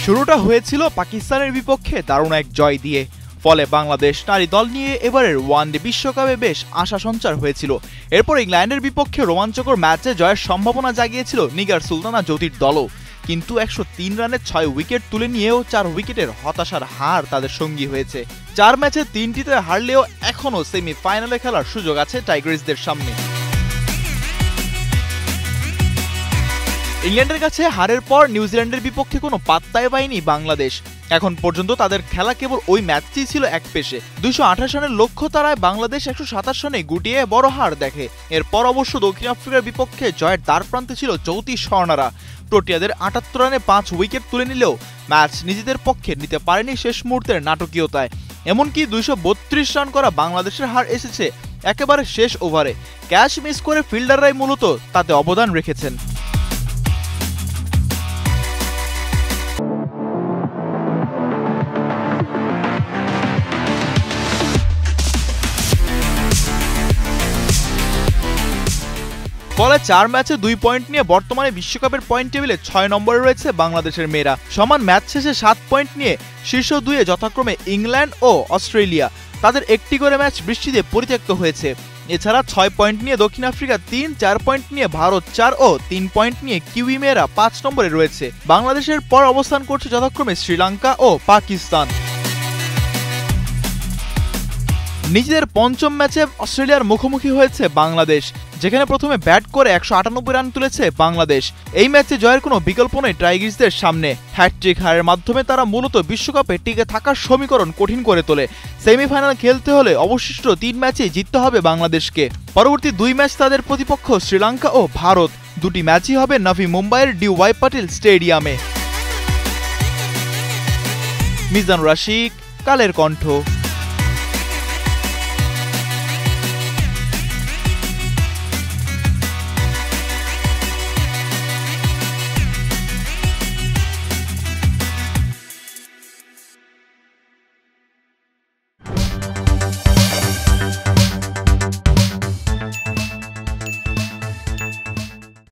শুরুটা হয়েছিল পাকিস্তানের বিপক্ষে দারুণ এক জয় দিয়ে। ফলে বাংলাদেশ নারী দল নিয়ে এবারের ওয়ানডে বিশ্বকাপে বেশ আশা সঞ্চার হয়েছিল। এরপর ইংল্যান্ডের বিপক্ষে রোমাঞ্চকর ম্যাচে জয়ের সম্ভাবনা জাগিয়েছিল নিগার সুলতানা জ্যোতির দলও। কিন্তু ১০৩ রানে ৬ উইকেট তুলে নিয়েও ৪ উইকেটের হতাশার হার তাদের সঙ্গী হয়েছে। ৪ ম্যাচে ৩টিতে হারলেও এখনও সেমিফাইনালে খেলার সুযোগ আছে টাইগার্সদের সামনে। ইংল্যান্ডের কাছে হারের পর নিউজিল্যান্ডের বিপক্ষে কোনো পাত্তাই পায়নি বাংলাদেশ। এখন পর্যন্ত তাদের খেলা কেবল ওই ম্যাচটিই ছিল এক পেশে। ২২৮ রানের লক্ষ্য তারায় বাংলাদেশ ১২৭ রানে গুটিয়ে বড় হার দেখে। এরপর অবশ্য দক্ষিণ আফ্রিকার বিপক্ষে জয়ের দ্বারপ্রান্তে ছিল জ্যোতি স্বর্ণারা। প্রোটিয়াদের ৭৮ রানে ৫ উইকেট তুলে নিলেও ম্যাচ নিজেদের পক্ষে নিতে পারেনি শেষ মুহূর্তের নাটকীয়তায়। এমনকি ২৩২ রান করা বাংলাদেশের হার এসেছে একেবারে শেষ ওভারে। ক্যাচ মিস করে ফিল্ডাররাই মূলত তাতে অবদান রেখেছেন। ফলে ৪ ম্যাচে ২ পয়েন্ট নিয়ে বর্তমানে বিশ্বকাপের পয়েন্ট টেবিলে ৬ নম্বরে রয়েছে বাংলাদেশের মেয়েরা। সমান ম্যাচ শেষে ৭ পয়েন্ট নিয়ে শীর্ষ ২-এ যথাক্রমে ইংল্যান্ড ও অস্ট্রেলিয়া। তাদের একটি করে ম্যাচ বৃষ্টিতে পরিত্যক্ত হয়েছে। এছাড়া ৬ পয়েন্ট নিয়ে দক্ষিণ আফ্রিকা ৩, ৪ পয়েন্ট নিয়ে ভারত ৪ ও ৩ পয়েন্ট নিয়ে কিউই মেয়েরা ৫ নম্বরে রয়েছে। বাংলাদেশের পর অবস্থান করছে যথাক্রমে শ্রীলঙ্কা ও পাকিস্তান। নিজেদের পঞ্চম ম্যাচে অস্ট্রেলিয়ার মুখোমুখি হয়েছে বাংলাদেশ, যেখানে প্রথমে ব্যাট করে ১৯৮ রান তুলেছে বাংলাদেশ। এই ম্যাচে জয়ের কোনো বিকল্প নেই টাইগার্সদের সামনে। হ্যাটট্রিক হারের মাধ্যমে তারা মূলত বিশ্বকাপে টিকে থাকার সমীকরণ কঠিন করে তোলে। সেমিফাইনাল খেলতে হলে অবশিষ্ট ৩ ম্যাচেই জিততে হবে বাংলাদেশকে। পরবর্তী ২ ম্যাচ তাদের প্রতিপক্ষ শ্রীলঙ্কা ও ভারত। ২টি ম্যাচই হবে নাভি মুম্বাইয়ের DY পাটিল স্টেডিয়ামে। মিজানুর রাশিক, কালের কণ্ঠ।